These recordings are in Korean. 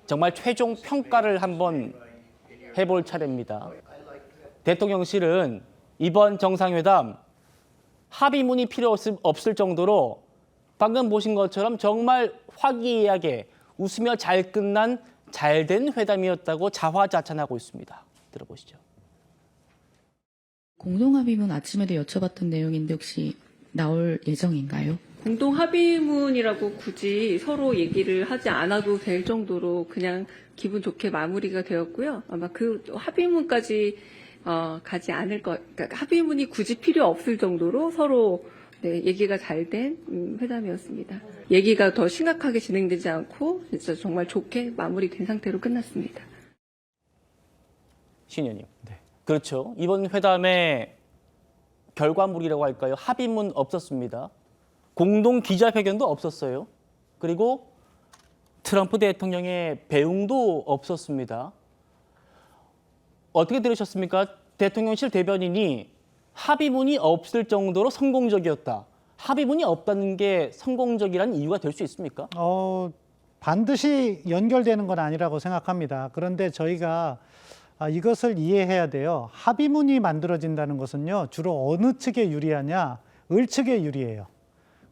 정말 최종 평가를 한번 해볼 차례입니다. 대통령실은 이번 정상회담 합의문이 필요 없을 정도로 방금 보신 것처럼 정말 화기애애하게 웃으며 잘 끝난 잘된 회담이었다고 자화자찬하고 있습니다. 들어보시죠. 공동합의문 아침에도 여쭤봤던 내용인데 혹시 나올 예정인가요? 공동합의문이라고 굳이 서로 얘기를 하지 않아도 될 정도로 그냥 기분 좋게 마무리가 되었고요. 아마 그 합의문까지 가지 않을 그러니까 합의문이 굳이 필요 없을 정도로 서로 얘기가 잘 된 회담이었습니다. 얘기가 더 심각하게 진행되지 않고 진짜 정말 좋게 마무리된 상태로 끝났습니다. 신 의원님. 네. 그렇죠. 이번 회담의 결과물이라고 할까요? 합의문 없었습니다. 공동 기자회견도 없었어요. 그리고 트럼프 대통령의 배웅도 없었습니다. 어떻게 들으셨습니까? 대통령실 대변인이 합의문이 없을 정도로 성공적이었다. 합의문이 없다는 게 성공적이라는 이유가 될 수 있습니까? 반드시 연결되는 건 아니라고 생각합니다. 그런데 저희가 이것을 이해해야 돼요. 합의문이 만들어진다는 것은요, 주로 어느 측에 유리하냐, 을 측에 유리해요.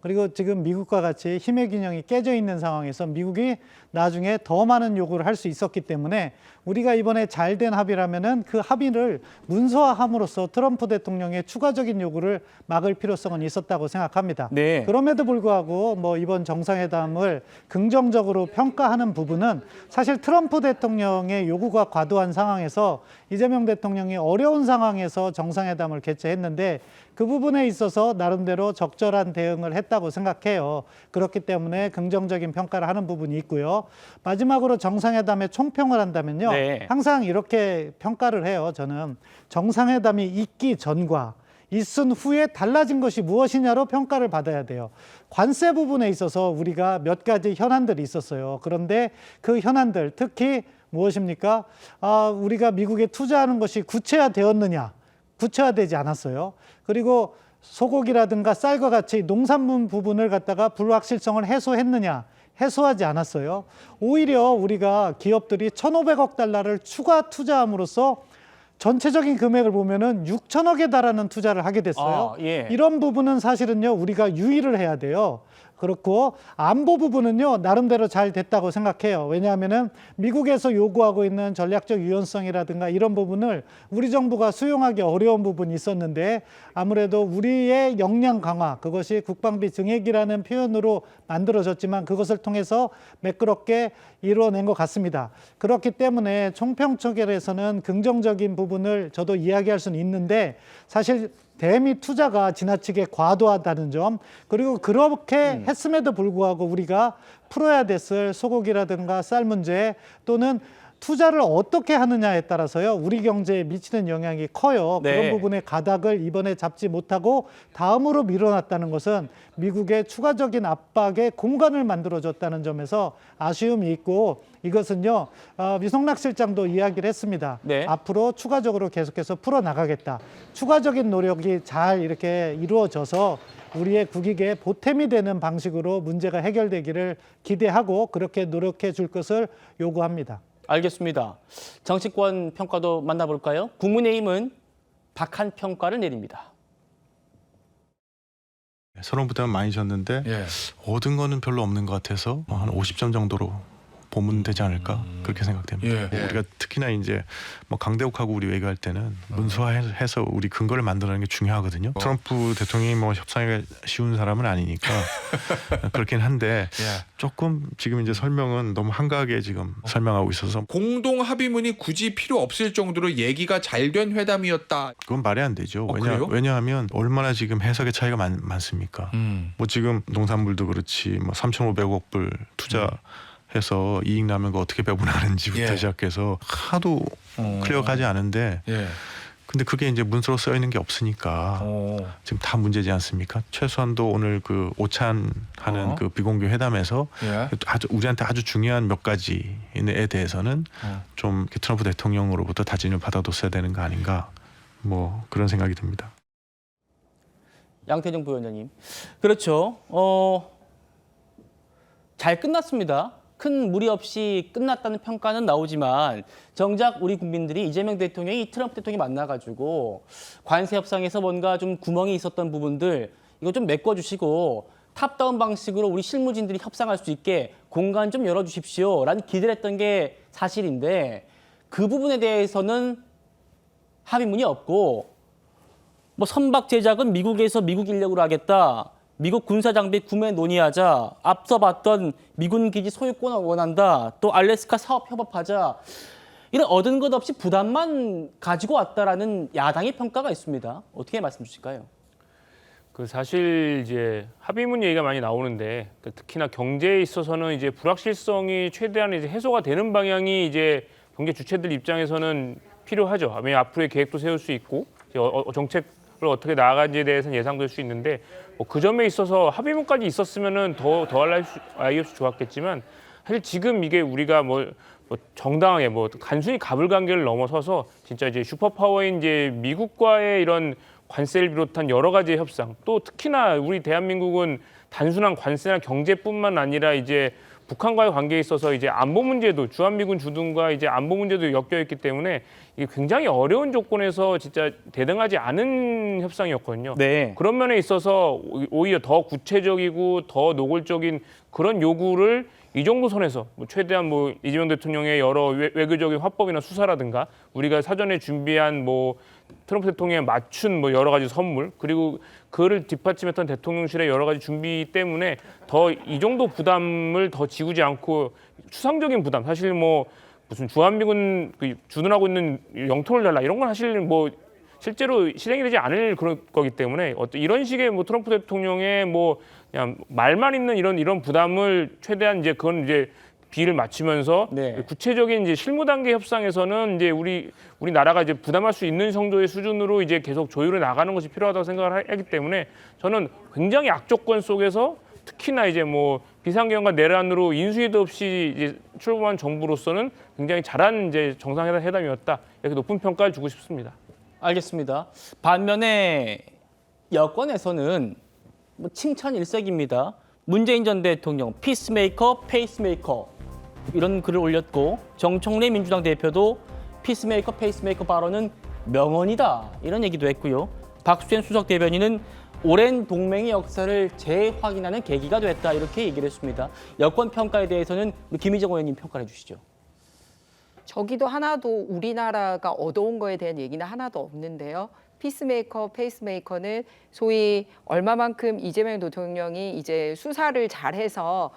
그리고 지금 미국과 같이 힘의 균형이 깨져 있는 상황에서 미국이 나중에 더 많은 요구를 할 수 있었기 때문에 우리가 이번에 잘된 합의라면은 그 합의를 문서화함으로써 트럼프 대통령의 추가적인 요구를 막을 필요성은 있었다고 생각합니다. 네. 그럼에도 불구하고 이번 정상회담을 긍정적으로 평가하는 부분은 사실 트럼프 대통령의 요구가 과도한 상황에서 이재명 대통령이 어려운 상황에서 정상회담을 개최했는데 그 부분에 있어서 나름대로 적절한 대응을 했다고 생각해요. 그렇기 때문에 긍정적인 평가를 하는 부분이 있고요. 마지막으로 정상회담에 총평을 한다면요. 네. 항상 이렇게 평가를 해요. 저는 정상회담이 있기 전과 있은 후에 달라진 것이 무엇이냐로 평가를 받아야 돼요. 관세 부분에 있어서 우리가 몇 가지 현안들이 있었어요. 그런데 그 현안들, 특히 무엇입니까? 우리가 미국에 투자하는 것이 구체화되었느냐? 구체화되지 않았어요. 그리고 소고기라든가 쌀과 같이 농산물 부분을 갖다가 불확실성을 해소했느냐? 해소하지 않았어요. 오히려 우리가 기업들이 1,500억 달러를 추가 투자함으로써 전체적인 금액을 보면은 6천억에 달하는 투자를 하게 됐어요. 예. 이런 부분은 사실은요, 우리가 유의를 해야 돼요. 그렇고 안보 부분은요, 나름대로 잘 됐다고 생각해요. 왜냐하면은 미국에서 요구하고 있는 전략적 유연성이라든가 이런 부분을 우리 정부가 수용하기 어려운 부분이 있었는데 아무래도 우리의 역량 강화, 그것이 국방비 증액이라는 표현으로 만들어졌지만 그것을 통해서 매끄럽게 이루어낸 것 같습니다. 그렇기 때문에 총평 초결에서는 긍정적인 부분을 저도 이야기할 수는 있는데 사실 대미 투자가 지나치게 과도하다는 점, 그리고 그렇게 했음에도 불구하고 우리가 풀어야 됐을 소고기라든가 쌀 문제 또는 투자를 어떻게 하느냐에 따라서요, 우리 경제에 미치는 영향이 커요. 네. 그런 부분의 가닥을 이번에 잡지 못하고 다음으로 밀어놨다는 것은 미국의 추가적인 압박에 공간을 만들어줬다는 점에서 아쉬움이 있고, 이것은요, 위성락 실장도 이야기를 했습니다. 네. 앞으로 추가적으로 계속해서 풀어나가겠다. 추가적인 노력이 잘 이렇게 이루어져서 우리의 국익에 보탬이 되는 방식으로 문제가 해결되기를 기대하고 그렇게 노력해 줄 것을 요구합니다. 알겠습니다. 정치권 평가도 만나볼까요? 국민의힘은 박한 평가를 내립니다. 서론 부담 많이 졌는데 얻은 거는 별로 없는 것 같아서 한 50점 정도로 보면 되지 않을까 그렇게 생각됩니다. 우리가 특히나 이제 강대국하고 우리 외교할 때는 문서화해서 우리 근거를 만들어내는 게 중요하거든요. 트럼프 대통령이 협상이 쉬운 사람은 아니니까 그렇긴 한데 조금 지금 이제 설명은 너무 한가하게 지금 설명하고 있어서 공동 합의문이 굳이 필요 없을 정도로 얘기가 잘 된 회담이었다. 그건 말이 안 되죠. 그래요? 왜냐하면 얼마나 지금 해석의 차이가 많습니까? 지금 농산물도 그렇지 3,500억 불 투자해서 이익 나면 거 어떻게 배분하는지부터 시작해서 하도 클리어가지 않은데 근데 그게 이제 문서로 써 있는 게 없으니까 지금 다 문제지 않습니까? 최소한도 오늘 그 오찬하는 그 비공개 회담에서 우리한테 아주 중요한 몇 가지에 대해서는 좀 트럼프 대통령으로부터 다짐을 받아뒀어야 되는 거 아닌가 그런 생각이 듭니다. 양태정 부위원장님. 그렇죠. 잘 끝났습니다. 큰 무리 없이 끝났다는 평가는 나오지만 정작 우리 국민들이 이재명 대통령이 트럼프 대통령이 만나가지고 관세 협상에서 뭔가 좀 구멍이 있었던 부분들 이거 좀 메꿔주시고 탑다운 방식으로 우리 실무진들이 협상할 수 있게 공간 좀 열어주십시오라는 기대를 했던 게 사실인데 그 부분에 대해서는 합의문이 없고 뭐 선박 제작은 미국에서 미국 인력으로 하겠다. 미국 군사장비 구매 논의하자. 앞서 봤던 미군 기지 소유권을 원한다. 또 알래스카 사업 협업하자. 이런 얻은 것 없이 부담만 가지고 왔다라는 야당의 평가가 있습니다. 어떻게 말씀 주실까요? 그 사실 이제 합의문 얘기가 많이 나오는데 특히나 경제에 있어서는 이제 불확실성이 최대한 이제 해소가 되는 방향이 이제 경제 주체들 입장에서는 필요하죠. 왜냐하면 앞으로의 계획도 세울 수 있고 이제 정책을 어떻게 나아가는지에 대해서는 예상될 수 있는데 뭐 그 점에 있어서 합의문까지 있었으면은 더 아이 없이 좋았겠지만 사실 지금 이게 우리가 뭐 정당하게 뭐 단순히 가불관계를 넘어서서 진짜 이제 슈퍼파워인 이제 미국과의 이런 관세를 비롯한 여러 가지 협상 또 특히나 우리 대한민국은 단순한 관세나 경제뿐만 아니라 이제 북한과의 관계에 있어서 이제 안보 문제도 주한미군 주둔과 이제 안보 문제도 엮여 있기 때문에 이게 굉장히 어려운 조건에서 진짜 대등하지 않은 협상이었거든요. 네. 그런 면에 있어서 오히려 더 구체적이고 더 노골적인 그런 요구를 이 정도 선에서 뭐 최대한 뭐 이재명 대통령의 여러 외교적인 화법이나 수사라든가 우리가 사전에 준비한 뭐 트럼프 대통령에 맞춘 뭐 여러 가지 선물 그리고 그를 뒷받침했던 대통령실의 여러 가지 준비 때문에 더 이 정도 부담을 더 지우지 않고 추상적인 부담 사실 뭐 무슨 주한미군 주둔하고 있는 영토를 달라 이런 건 사실 뭐 실제로 실행이 되지 않을 그런 거기 때문에 어떤 이런 식의 뭐 트럼프 대통령의 뭐 그냥 말만 있는 이런 부담을 최대한 이제 그건 이제 비를 맞추면서 네. 구체적인 이제 실무 단계 협상에서는 이제 우리나라가 이제 부담할 수 있는 정도의 수준으로 이제 계속 조율해 나가는 것이 필요하다고 생각을 하기 때문에 저는 굉장히 악조건 속에서 특히나 이제 뭐 비상경과 내란으로 인수위도 없이 이제 출범한 정부로서는 굉장히 잘한 이제 정상회담이었다 이렇게 높은 평가를 주고 싶습니다. 알겠습니다. 반면에 여권에서는 뭐 칭찬 일색입니다. 문재인 전 대통령 피스메이커, 페이스메이커 이런 글을 올렸고 정청래 민주당 대표도 피스메이커, 페이스메이커 발언은 명언이다 이런 얘기도 했고요. 박수현 수석 대변인은 오랜 동맹의 역사를 재확인하는 계기가 됐다 이렇게 얘기를 했습니다. 여권 평가에 대해서는 우리 김희정 의원님 평가를 해주시죠. 저기도 하나도 우리나라가 얻어온 거에 대한 얘기는 하나도 없는데요. 피스메이커, 페이스메이커는 소위 얼마만큼 이재명 대통령이 이제 수사를 잘해서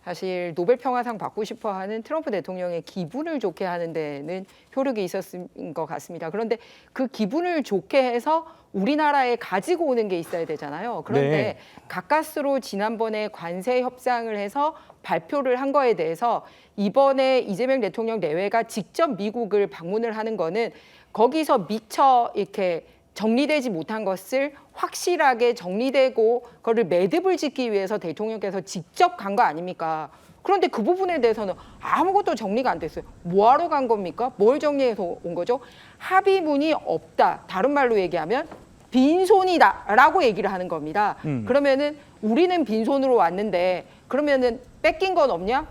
사실 노벨 평화상 받고 싶어하는 트럼프 대통령의 기분을 좋게 하는 데는 효력이 있었을 것 같습니다. 그런데 그 기분을 좋게 해서 우리나라에 가지고 오는 게 있어야 되잖아요. 그런데 네. 가까스로 지난번에 관세 협상을 해서 발표를 한 거에 대해서 이번에 이재명 대통령 내외가 직접 미국을 방문을 하는 거는 거기서 미처 이렇게 정리되지 못한 것을 확실하게 정리되고 그거를 매듭을 짓기 위해서 대통령께서 직접 간 거 아닙니까? 그런데 그 부분에 대해서는 아무것도 정리가 안 됐어요. 뭐하러 간 겁니까? 뭘 정리해서 온 거죠? 합의문이 없다. 다른 말로 얘기하면 빈손이다라고 얘기를 하는 겁니다. 그러면은 우리는 빈손으로 왔는데 그러면은 뺏긴 건 없냐?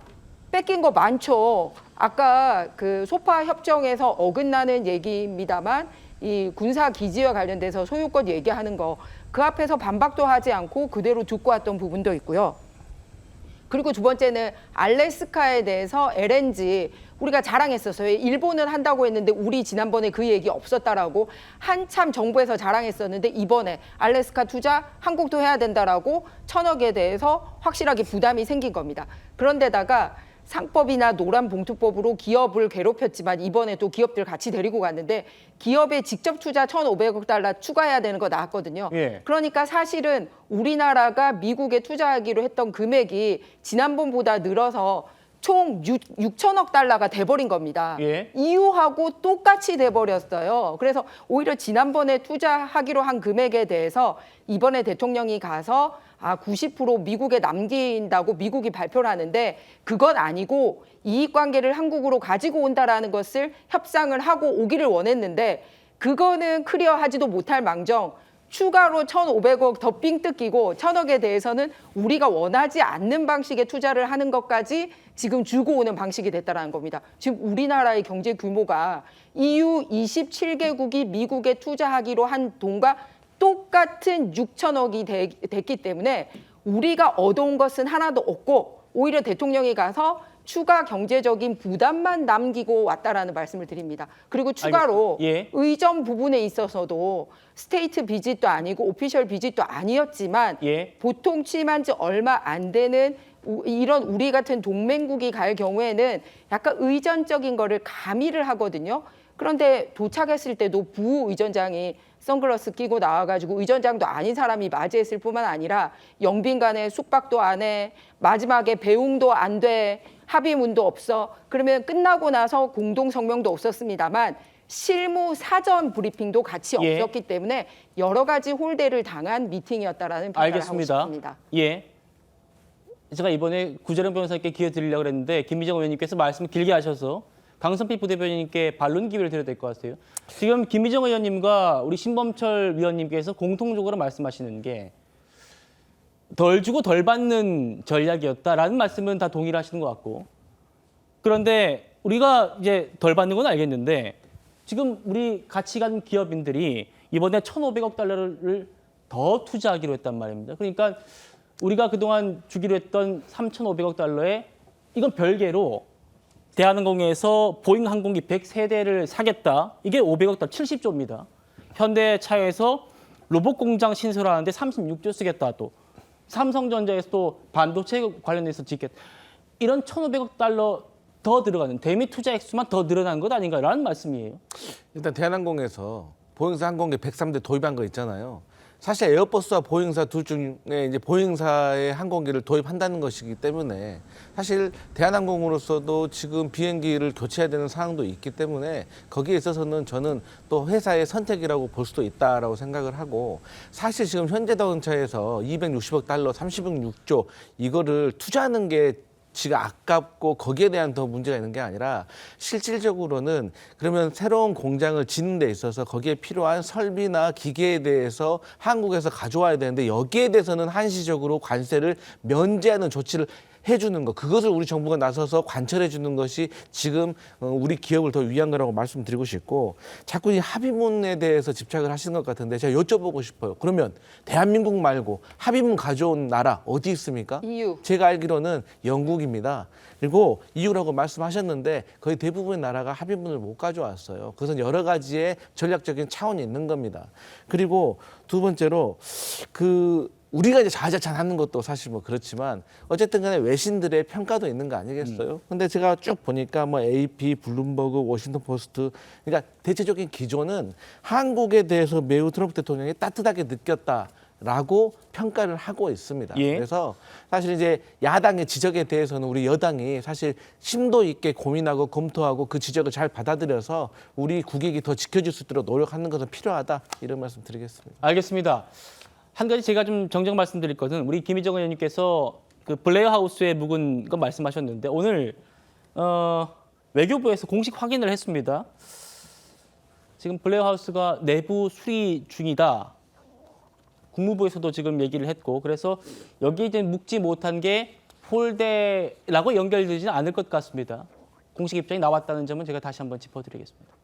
뺏긴 거 많죠. 아까 그 소파 협정에서 어긋나는 얘기입니다만 이 군사 기지와 관련돼서 소유권 얘기하는 거 그 앞에서 반박도 하지 않고 그대로 듣고 왔던 부분도 있고요. 그리고 두 번째는 알래스카에 대해서 LNG 우리가 자랑했었어요. 일본은 한다고 했는데 우리 지난번에 그 얘기 없었다라고 한참 정부에서 자랑했었는데 이번에 알래스카 투자 한국도 해야 된다라고 1,000억에 대해서 확실하게 부담이 생긴 겁니다. 그런데다가 상법이나 노란봉투법으로 기업을 괴롭혔지만 이번에 또 기업들 같이 데리고 갔는데 기업에 직접 투자 1,500억 달러 추가해야 되는 거 나왔거든요. 예. 그러니까 사실은 우리나라가 미국에 투자하기로 했던 금액이 지난번보다 늘어서 총 6천억 달러가 돼버린 겁니다. 예. EU하고 똑같이 돼버렸어요. 그래서 오히려 지난번에 투자하기로 한 금액에 대해서 이번에 대통령이 가서 90% 미국에 남긴다고 미국이 발표를 하는데 그건 아니고 이익관계를 한국으로 가지고 온다라는 것을 협상을 하고 오기를 원했는데 그거는 클리어하지도 못할 망정 추가로 1,500억 더 삥 뜯기고 1,000억에 대해서는 우리가 원하지 않는 방식의 투자를 하는 것까지 지금 주고 오는 방식이 됐다는 겁니다. 지금 우리나라의 경제 규모가 EU 27개국이 미국에 투자하기로 한 돈과 똑같은 6천억이 됐기 때문에 우리가 얻어온 것은 하나도 없고 오히려 대통령이 가서 추가 경제적인 부담만 남기고 왔다라는 말씀을 드립니다. 그리고 추가로 예. 의전 부분에 있어서도 스테이트 비짓도 아니고 오피셜 비짓도 아니었지만 예. 보통 취임한 지 얼마 안 되는 이런 우리 같은 동맹국이 갈 경우에는 약간 의전적인 거를 가미를 하거든요. 그런데 도착했을 때도 부의전장이 선글라스 끼고 나와가지고 의전장도 아닌 사람이 맞이했을 뿐만 아니라 영빈 간에 숙박도 안 해, 마지막에 배웅도 안 돼, 합의문도 없어. 그러면 끝나고 나서 공동성명도 없었습니다만 실무 사전 브리핑도 같이 예. 없었기 때문에 여러 가지 홀대를 당한 미팅이었다라는 평가를 알겠습니다. 하고 싶습니다. 예. 제가 이번에 구재령 변호사님께 기회 드리려고 했는데 김미정 의원님께서 말씀을 길게 하셔서 강선필 부대변인님께 반론 기회를 드려야 될 것 같아요. 지금 김미정 의원님과 우리 신범철 위원님께서 공통적으로 말씀하시는 게 덜 주고 덜 받는 전략이었다라는 말씀은 다 동의를 하시는 것 같고, 그런데 우리가 이제 덜 받는 건 알겠는데 지금 우리 같이 간 기업인들이 이번에 1,500억 달러를 더 투자하기로 했단 말입니다. 그러니까 우리가 그동안 주기로 했던 3,500억 달러에 이건 별개로 대한항공에서 보잉 항공기 103대를 사겠다. 이게 500억 달러, 70조입니다. 현대차에서 로봇 공장 신설하는데 36조 쓰겠다. 또 삼성전자에서 또 반도체 관련해서 짓겠다. 이런 1,500억 달러 더 들어가는 대미 투자 액수만 더 늘어난 것 아닌가라는 말씀이에요. 일단 대한항공에서 보잉사 항공기 103대 도입한 거 있잖아요. 사실 에어버스와 보잉사 둘 중에 이제 보잉사의 항공기를 도입한다는 것이기 때문에 사실 대한항공으로서도 지금 비행기를 교체해야 되는 상황도 있기 때문에 거기에 있어서는 저는 또 회사의 선택이라고 볼 수도 있다라고 생각을 하고, 사실 지금 현대자동차에서 260억 달러, 36조 이거를 투자하는 게 지가 아깝고 거기에 대한 더 문제가 있는 게 아니라 실질적으로는 그러면 새로운 공장을 짓는 데 있어서 거기에 필요한 설비나 기계에 대해서 한국에서 가져와야 되는데 여기에 대해서는 한시적으로 관세를 면제하는 조치를 해주는 것, 그것을 우리 정부가 나서서 관철해 주는 것이 지금 우리 기업을 더 위한 거라고 말씀드리고 싶고, 자꾸 이 합의문에 대해서 집착을 하시는 것 같은데 제가 여쭤보고 싶어요. 그러면 대한민국 말고 합의문 가져온 나라 어디 있습니까? EU. 제가 알기로는 영국입니다. 그리고 EU라고 말씀하셨는데 거의 대부분의 나라가 합의문을 못 가져왔어요. 그것은 여러 가지의 전략적인 차원이 있는 겁니다. 그리고 두 번째로 우리가 이제 자자찬하는 것도 사실 뭐 그렇지만 어쨌든 간에 외신들의 평가도 있는 거 아니겠어요? 근데 제가 쭉 보니까 뭐 AP, 블룸버그, 워싱턴 포스트, 그러니까 대체적인 기조는 한국에 대해서 매우 트럼프 대통령이 따뜻하게 느꼈다라고 평가를 하고 있습니다. 예. 그래서 사실 이제 야당의 지적에 대해서는 우리 여당이 사실 심도 있게 고민하고 검토하고 그 지적을 잘 받아들여서 우리 국익이 더 지켜질 수 있도록 노력하는 것은 필요하다, 이런 말씀 드리겠습니다. 알겠습니다. 한 가지 제가 좀 정정 말씀드릴 것은 우리 김희정 의원님께서 그 블레어 하우스에 묵은 거 말씀하셨는데 오늘 외교부에서 공식 확인을 했습니다. 지금 블레어 하우스가 내부 수리 중이다. 국무부에서도 지금 얘기를 했고, 그래서 여기에 이제 묵지 못한 게 폴대라고 연결되지는 않을 것 같습니다. 공식 입장이 나왔다는 점은 제가 다시 한번 짚어드리겠습니다.